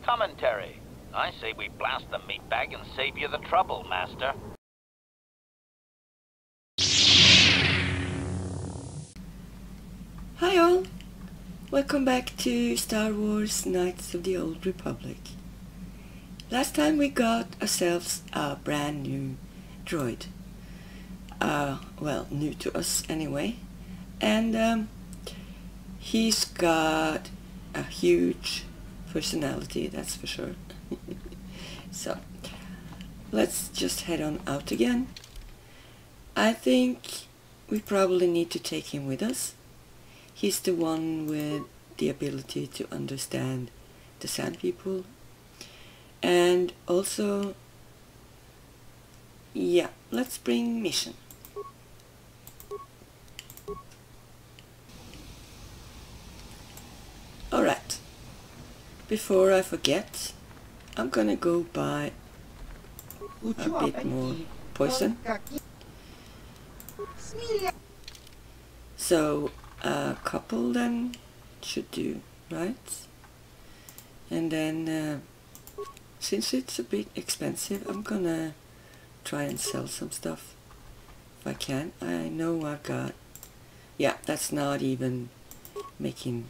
Commentary. I say we blast the meat bag and save you the trouble, Master. Hi all! Welcome back to Star Wars Knights of the Old Republic. Last time we got ourselves a brand new droid. Well, new to us anyway. And he's got a huge personality, that's for sure. So, let's just head on out again. I think we probably need to take him with us. He's the one with the ability to understand the Sand People. And also, yeah, let's bring mission. Alright, before I forget, I'm gonna go buy a bit more poison. So a couple then should do, right? And then since it's a bit expensive, I'm gonna try and sell some stuff if I can. I know I've got, yeah, that's not even making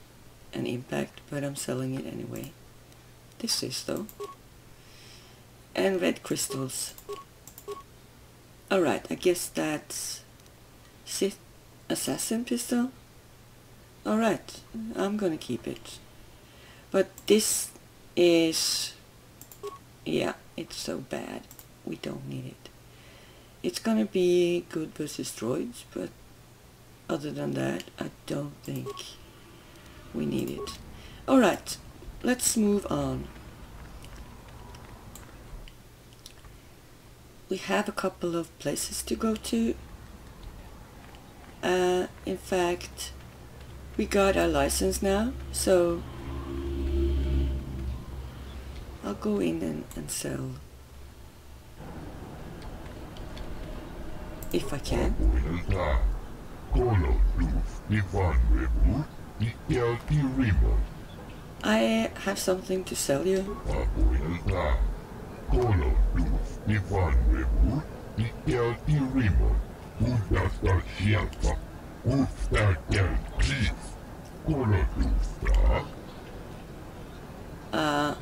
an impact, but I'm selling it anyway. This is though. And red crystals. Alright, I guess that's Sith Assassin pistol. Alright, I'm gonna keep it. But this is, yeah, it's so bad. We don't need it. It's gonna be good versus droids, but other than that, I don't think we need it. Alright, let's move on. We have a couple of places to go to. In fact, we got our license now, so I'll go in and sell if I can. I have something to sell you.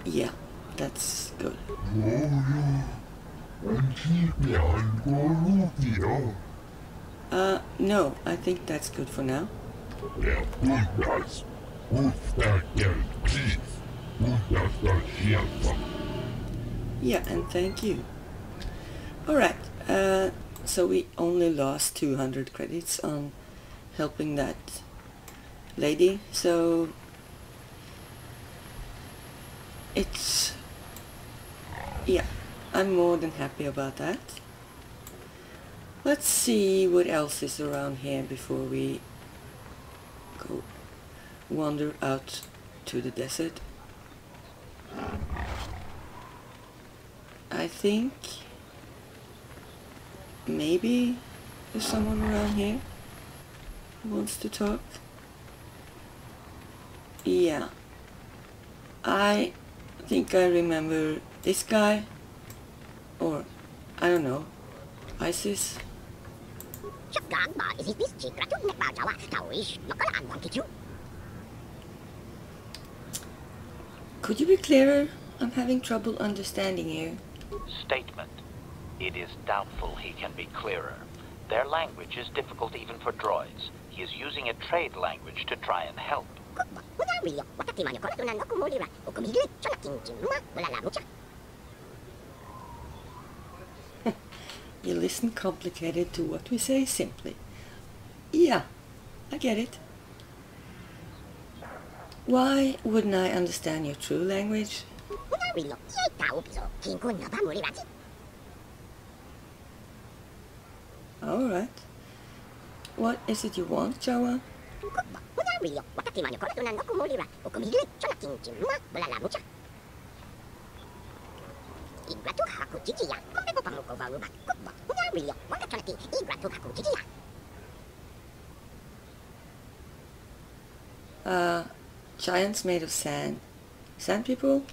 Yeah, that's good. No, I think that's good for now. Yeah, and thank you. Alright, so we only lost 200 credits on helping that lady, so it's, yeah, I'm more than happy about that. Let's see what else is around here before we go wander out to the desert. I think maybe there's someone around here who wants to talk. Yeah, I think I remember this guy, or I don't know, ISIS. Could you be clearer? I'm having trouble understanding you. Statement. It is doubtful he can be clearer. Their language is difficult even for droids. He is using a trade language to try and help. You listen complicated to what we say simply. Yeah, I get it. Why wouldn't I understand your true language? Alright. What is it you want, Jawa? Giants made of sand. Sand people?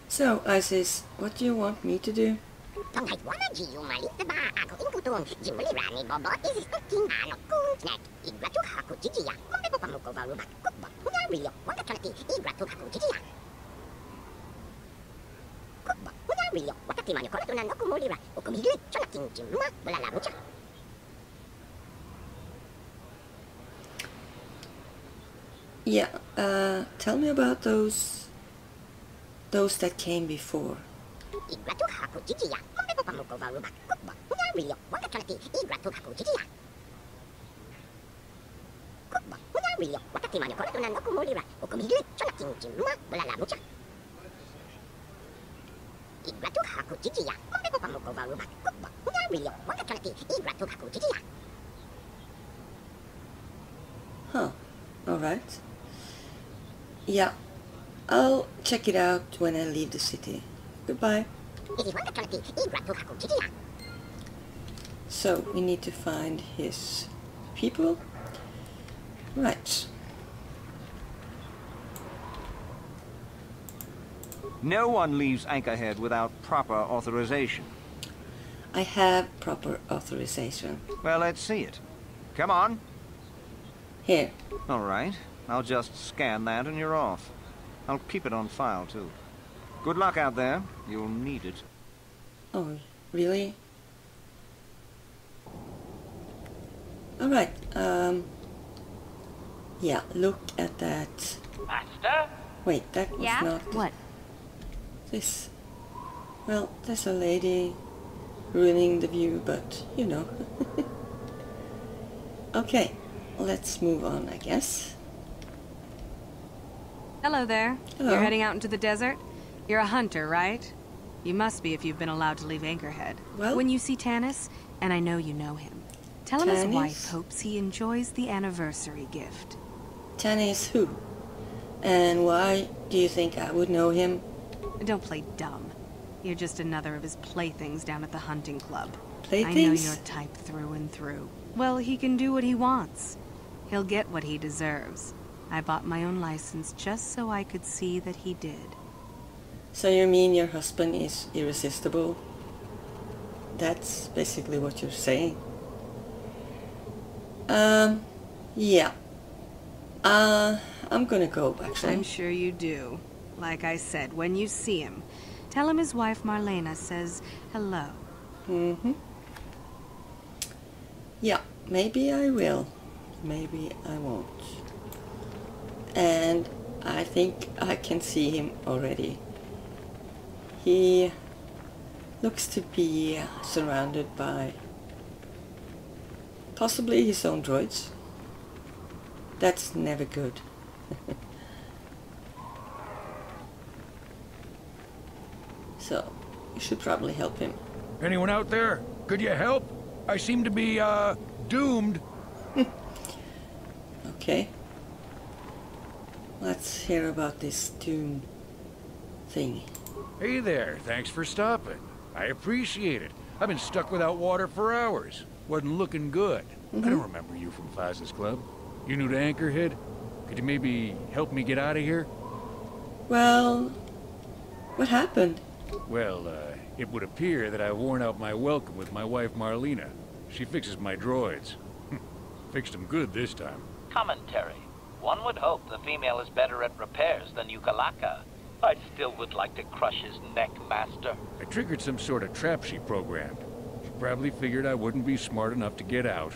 So, Isis, what do you want me to do? Yeah, tell me about those that came before. Huh, alright. Yeah, I'll check it out when I leave the city. Goodbye. So, we need to find his people. Right. No one leaves Anchorhead without proper authorization. I have proper authorization. Well, let's see it. Come on. Here. All right. I'll just scan that and you're off. I'll keep it on file, too. Good luck out there. You'll need it. Oh, really? Alright, yeah, look at that. Master? Wait, that was not... What? This... Well, there's a lady ruining the view, but, you know. Okay, let's move on, I guess. Hello there. Hello. You're heading out into the desert? You're a hunter, right? You must be if you've been allowed to leave Anchorhead. Well... When you see Tanis, and I know you know him, tell him his Tanis? wife hopes he enjoys the anniversary gift. Tanis who? And why do you think I would know him? Don't play dumb. You're just another of his playthings down at the hunting club. Playthings? I know your type through and through. Well, he can do what he wants. He'll get what he deserves. I bought my own license just so I could see that he did. So you mean your husband is irresistible? That's basically what you're saying. Yeah. I'm gonna go, actually. I'm sure you do. Like I said, when you see him, tell him his wife Marlena says hello. Mm-hmm. Yeah, maybe I will. Maybe I won't. And I think I can see him already. He looks to be surrounded by possibly his own droids. That's never good. So, you should probably help him. Anyone out there? Could you help? I seem to be, doomed. Okay. Let's hear about this Dune thing. Hey there, thanks for stopping. I appreciate it. I've been stuck without water for hours. Wasn't looking good. I don't remember you from Faz's Club. You new to Anchorhead? Could you maybe help me get out of here? Well, what happened? Well, it would appear that I've worn out my welcome with my wife Marlena. She fixes my droids. Fixed them good this time. Commentary. One would hope the female is better at repairs than Yukalaka. I still would like to crush his neck, Master. I triggered some sort of trap she programmed. She probably figured I wouldn't be smart enough to get out.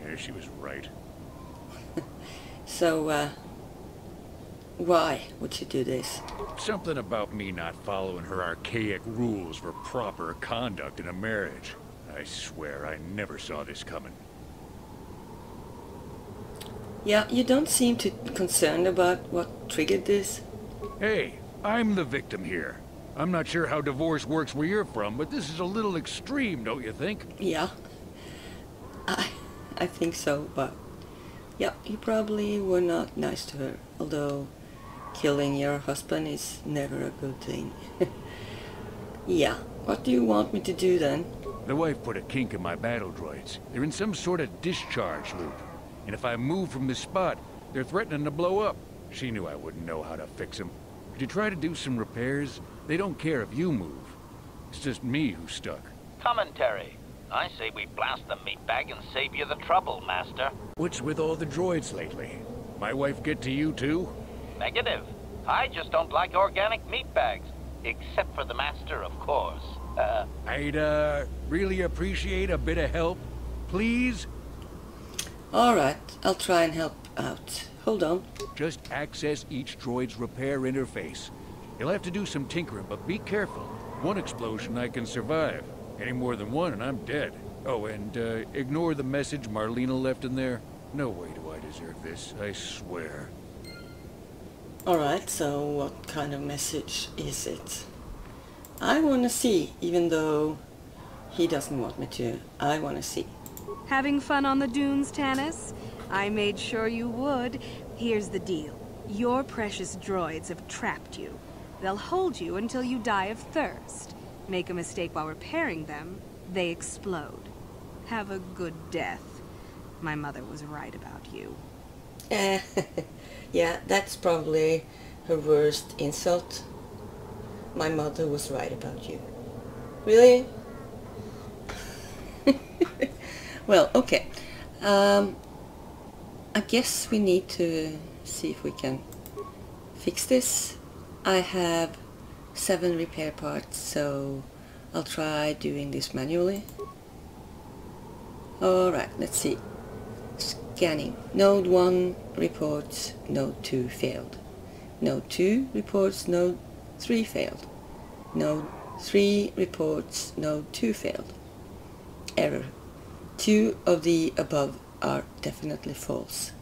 Yeah, she was right. So, why would you do this? Something about me not following her archaic rules for proper conduct in a marriage. I swear I never saw this coming. Yeah, you don't seem too concerned about what triggered this. Hey, I'm the victim here. I'm not sure how divorce works where you're from, but this is a little extreme, don't you think? Yeah, I think so, but yeah, you probably were not nice to her, although killing your husband is never a good thing. Yeah, what do you want me to do then? The wife put a kink in my battle droids. They're in some sort of discharge loop. And if I move from this spot, they're threatening to blow up. She knew I wouldn't know how to fix them. Could you try to do some repairs? They don't care if you move. It's just me who's stuck. Commentary. I say we blast the meat bag and save you the trouble, Master. What's with all the droids lately? My wife get to you too? Negative. I just don't like organic meat bags. Except for the Master, of course. I'd, really appreciate a bit of help. Please? Alright, I'll try and help out. Hold on. Just access each droid's repair interface. You'll have to do some tinkering, but be careful. One explosion I can survive. Any more than one and I'm dead. Oh, and ignore the message Marlena left in there. No way do I deserve this, I swear. Alright, so what kind of message is it? I want to see, even though he doesn't want me to. I want to see. Having fun on the dunes, Tanis? I made sure you would. Here's the deal. Your precious droids have trapped you. They'll hold you until you die of thirst. Make a mistake while repairing them, they explode. Have a good death. My mother was right about you. Yeah, that's probably her worst insult. My mother was right about you. Really? Well, okay. I guess we need to see if we can fix this. I have 7 repair parts, so I'll try doing this manually. Alright, let's see. Scanning. Node 1 reports node 2 failed. Node 2 reports node 3 failed. Node 3 reports node 2 failed. Error. 2 of the above are definitely false.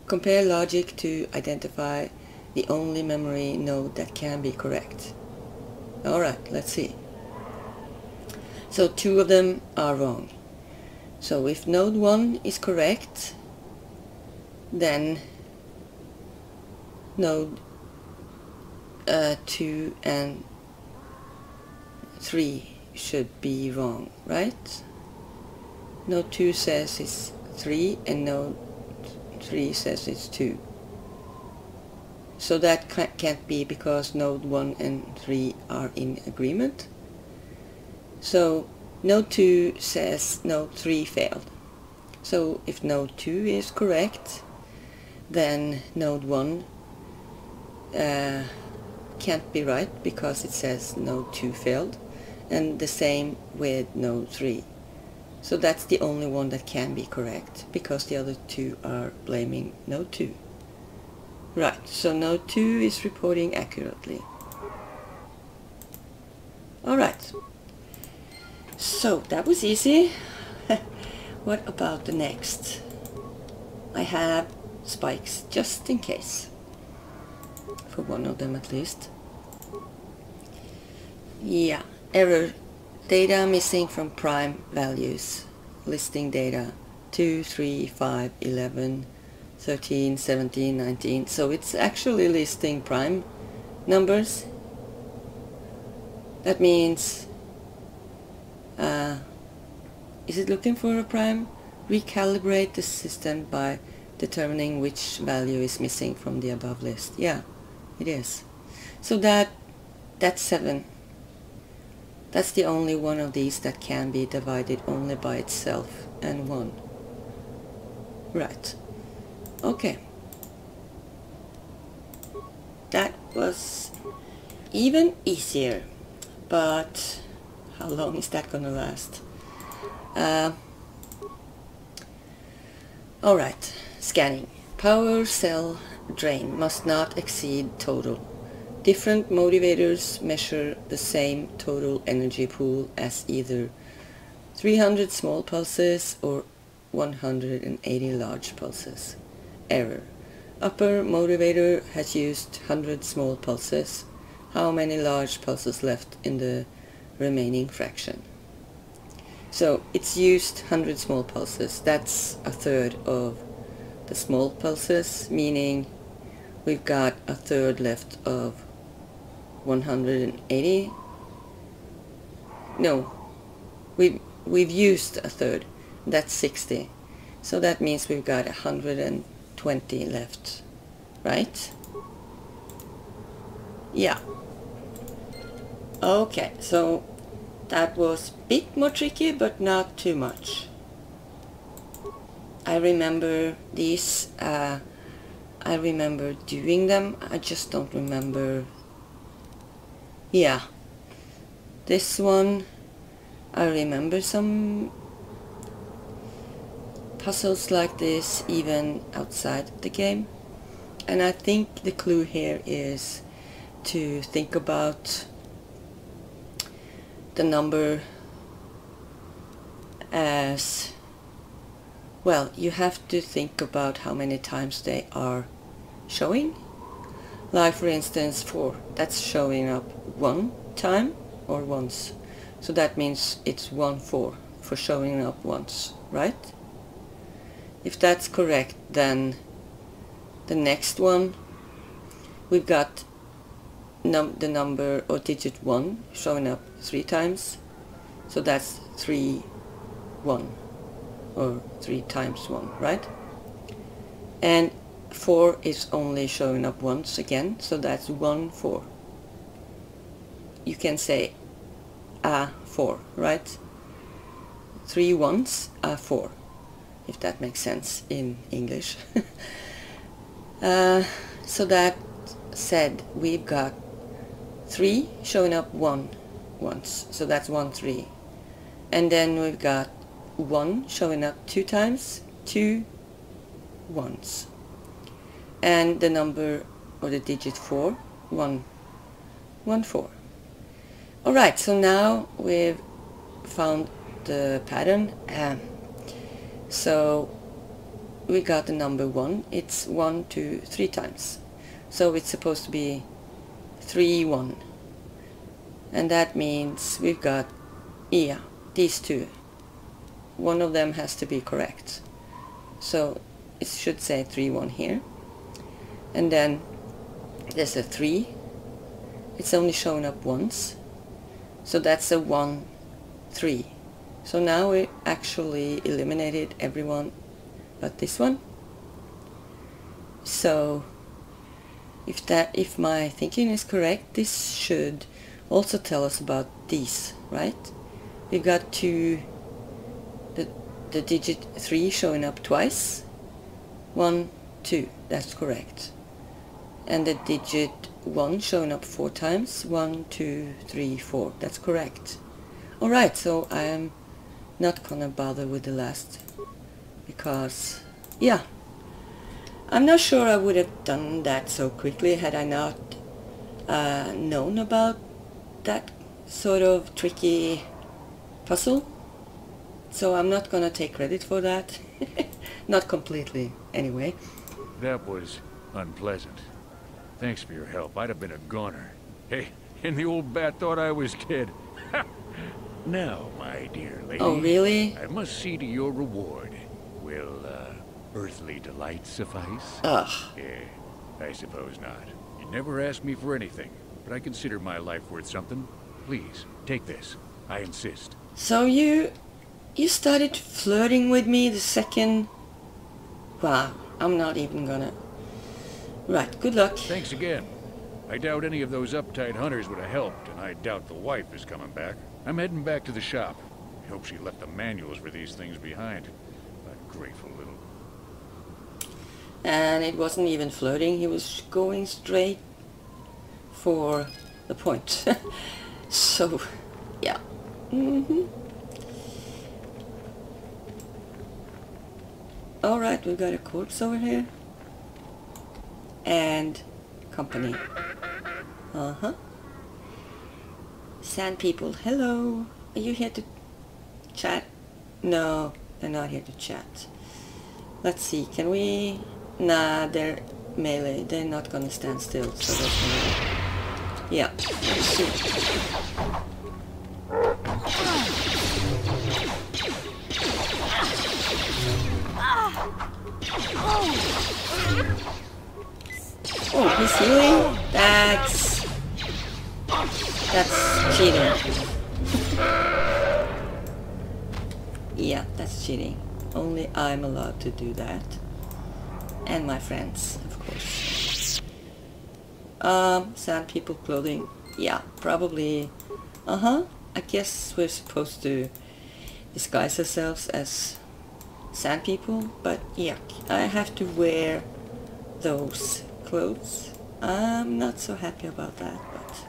Compare logic to identify the only memory node that can be correct. Alright, let's see. So 2 of them are wrong. So if node 1 is correct, then node 2 and 3 should be wrong, right? Node 2 says it's 3 and node 3 says it's 2. So that can't be because node 1 and 3 are in agreement. So node 2 says node 3 failed. So if node 2 is correct, then node 1 can't be right because it says node 2 failed, and the same with node 3. So that's the only one that can be correct because the other 2 are blaming node 2. Right, so node 2 is reporting accurately. Alright, so that was easy. What about the next? I have spikes just in case. For one of them at least. Yeah, error. Data missing from prime values. Listing data 2, 3, 5, 11, 13, 17, 19. So it's actually listing prime numbers. That means, is it looking for a prime? Recalibrate the system by determining which value is missing from the above list. Yeah, it is. So that's 7. That's the only one of these that can be divided only by itself and 1. Right. Okay. That was even easier. But how long is that gonna last? Alright. Scanning. Power cell drain must not exceed total. Different motivators measure the same total energy pool as either 300 small pulses or 180 large pulses. Error. Upper motivator has used 100 small pulses. How many large pulses left in the remaining fraction? So it's used 100 small pulses. That's a third of the small pulses, meaning we've got a third left of 180. No, we've used a third. That's 60. So that means we've got 120 left, right? Yeah. Okay, so that was a bit more tricky, but not too much. I remember these, I remember doing them, I just don't remember. Yeah, this one, I remember some puzzles like this even outside the game. And I think the clue here is to think about the number as well. You have to think about how many times they are showing. Like for instance 4, that's showing up one time or once. So that means it's 1 4 for showing up once, right? If that's correct, then the next one we've got the number or digit 1 showing up 3 times. So that's 3 1 or 3 times 1, right? And 4 is only showing up once again, so that's 1 4. You can say a 4, right? 3 ones, a 4, if that makes sense in English. So that said, we've got 3 showing up 1 once, so that's 1 3. And then we've got 1 showing up 2 times, 2 once. And the number or the digit 4, 1 1 4. Alright, so now we've found the pattern. So we got the number 1, it's 1 2 3 times. So it's supposed to be 3 1. And that means we've got, yeah, these two. One of them has to be correct. So it should say 3 1 here. And then there's a 3. It's only showing up once. So that's a 1 3. So now we actually eliminated everyone but this one. So if my thinking is correct, this should also tell us about these, right? We've got the digit 3 showing up twice. 1 2, that's correct. And the digit 1 showing up 4 times. 1 2 3 4, that's correct. Alright, so I am not gonna bother with the last, because yeah, I'm not sure I would have done that so quickly had I not known about that sort of tricky puzzle. So I'm not gonna take credit for that. Not completely, anyway. That was unpleasant. Thanks for your help. I'd have been a goner. Hey, and the old bat thought I was dead. Now, my dear lady. Oh, really? I must see to your reward. Will, earthly delight suffice? Ugh. Yeah, I suppose not. You never asked me for anything, but I consider my life worth something. Please, take this. I insist. So you started flirting with me the second... Wow, I'm not even gonna... Right, good luck. Thanks again. I doubt any of those uptight hunters would have helped, and I doubt the wife is coming back. I'm heading back to the shop. I hope she left the manuals for these things behind. Ungrateful little... And it wasn't even flirting, he was going straight for the point. So, yeah. Alright, we've got a corpse over here. And company. Sand people, hello. Are you here to chat? No, they're not here to chat. Let's see, can we... Nah, they're melee. They're not gonna stand still, so there's no... Yeah, let's see. Oh, he's healing? That's cheating. Yeah, that's cheating. Only I'm allowed to do that. And my friends, of course. Sand people clothing. Yeah, probably. I guess we're supposed to disguise ourselves as sand people, but yuck. I have to wear those clothes. I'm not so happy about that, but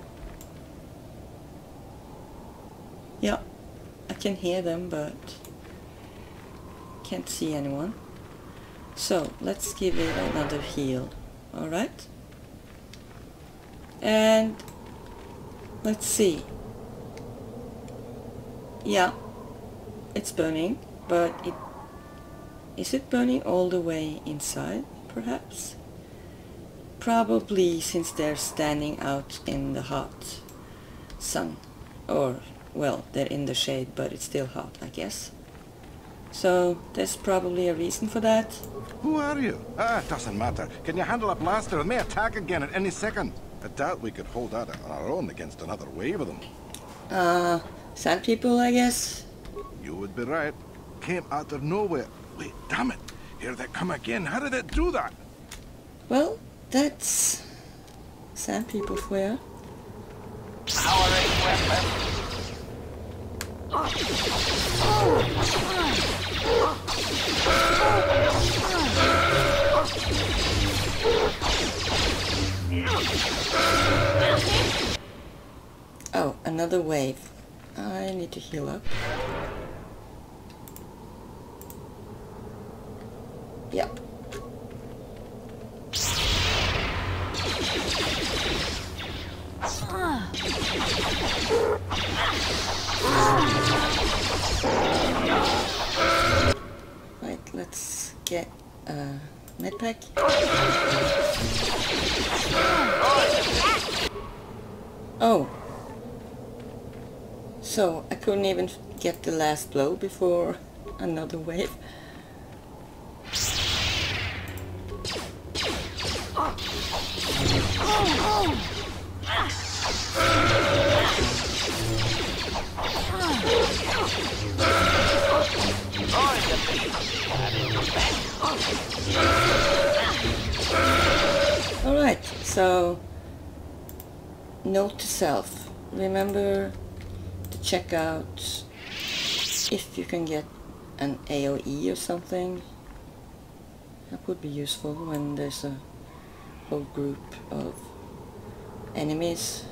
yeah, I can hear them, but can't see anyone. So let's give it another heal. Alright, and let's see. Yeah, it's burning, but is it burning all the way inside, perhaps? Probably, since they're standing out in the hot sun. Or, well, they're in the shade, but it's still hot, I guess. So, there's probably a reason for that. Who are you? It doesn't matter. Can you handle a blaster? It may attack again at any second. I doubt we could hold that on our own against another wave of them. Sand people, I guess? You would be right. Came out of nowhere. Wait, damn it. Here they come again. How did it do that? Well, that's sand people for you. Powering weapon. Oh, another wave. I need to heal up. Yep. Right, let's get a medpack. Oh. So, I couldn't even get the last blow before another wave. Alright, so note to self. Remember to check out if you can get an AoE or something. That would be useful when there's a whole group of enemies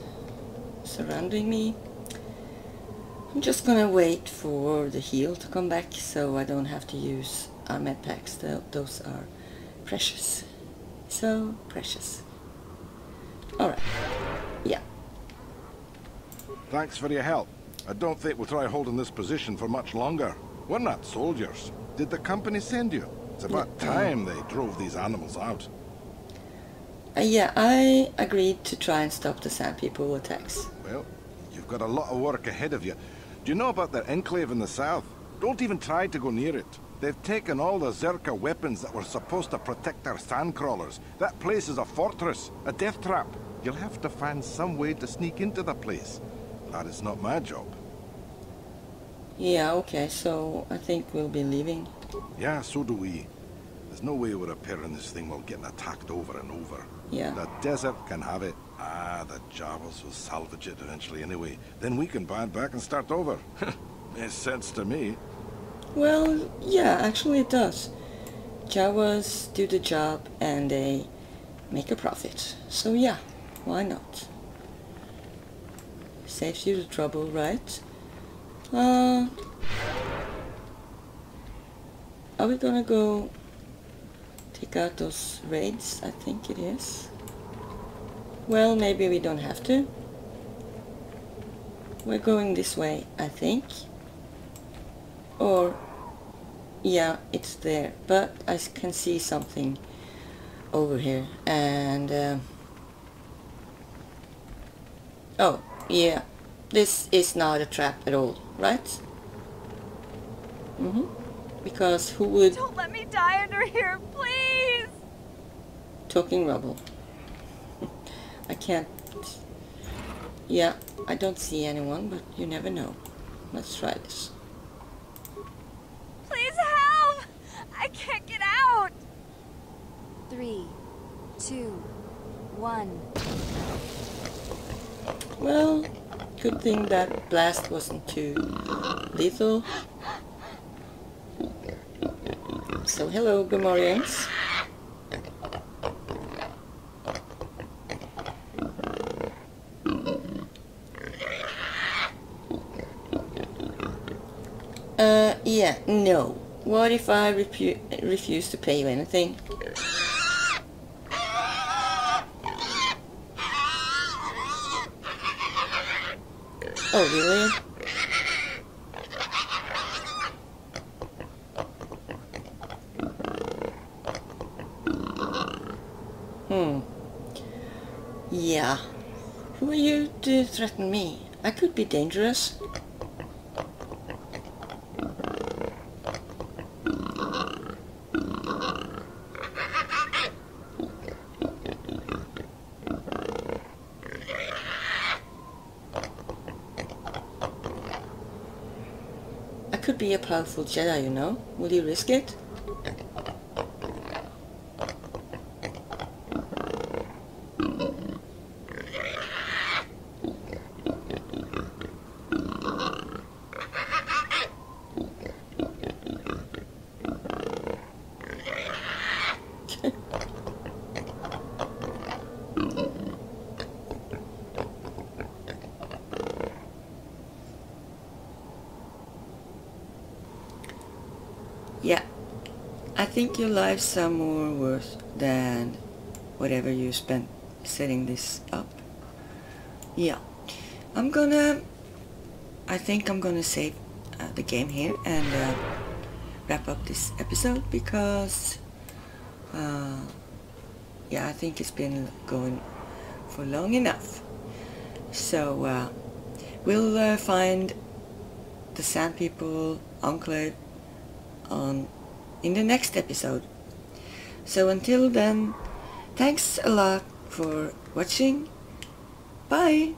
surrounding me. I'm just gonna wait for the heal to come back so I don't have to use our med packs. Those are precious. So precious. Alright. Yeah. Thanks for your help. I don't think we'll try holding this position for much longer. We're not soldiers. Did the company send you? It's about time they drove these animals out. Yeah, I agreed to try and stop the sand people attacks. Well, you've got a lot of work ahead of you. Do you know about their enclave in the south? Don't even try to go near it. They've taken all the Zerka weapons that were supposed to protect our sandcrawlers. That place is a fortress, a death trap. You'll have to find some way to sneak into the place. That is not my job. Yeah, okay, so I think we'll be leaving. Yeah, so do we. There's no way we're repairing this thing while getting attacked over and over. Yeah. The desert can have it. The Javas will salvage it eventually anyway. Then we can buy it back and start over. Makes sense to me. Well, yeah, actually it does. Jawas do the job and they make a profit. So yeah, why not? Saves you the trouble, right? Are we gonna go take out those raids? I think it is. Well, maybe we don't have to. We're going this way, I think. Or, yeah, it's there. But I can see something over here. And, oh, yeah. This is not a trap at all, right? Because who would... Don't let me die under here, please! Talking rubble. I can't... Yeah, I don't see anyone, but you never know. Let's try this. 3, 2, 1. Well, good thing that blast wasn't too lethal. So hello, Gamorreans. Yeah, no. What if I refuse to pay you anything? Oh, really? Yeah. Who are you to threaten me? I could be dangerous. I could be a powerful Jedi, you know. Will you risk it? Yeah, I think your lives are more worth than whatever you spent setting this up. Yeah, I think I'm gonna save the game here and wrap up this episode because yeah, I think it's been going for long enough. So we'll find the Sand People Enclave in the next episode. So until then, thanks a lot for watching. Bye!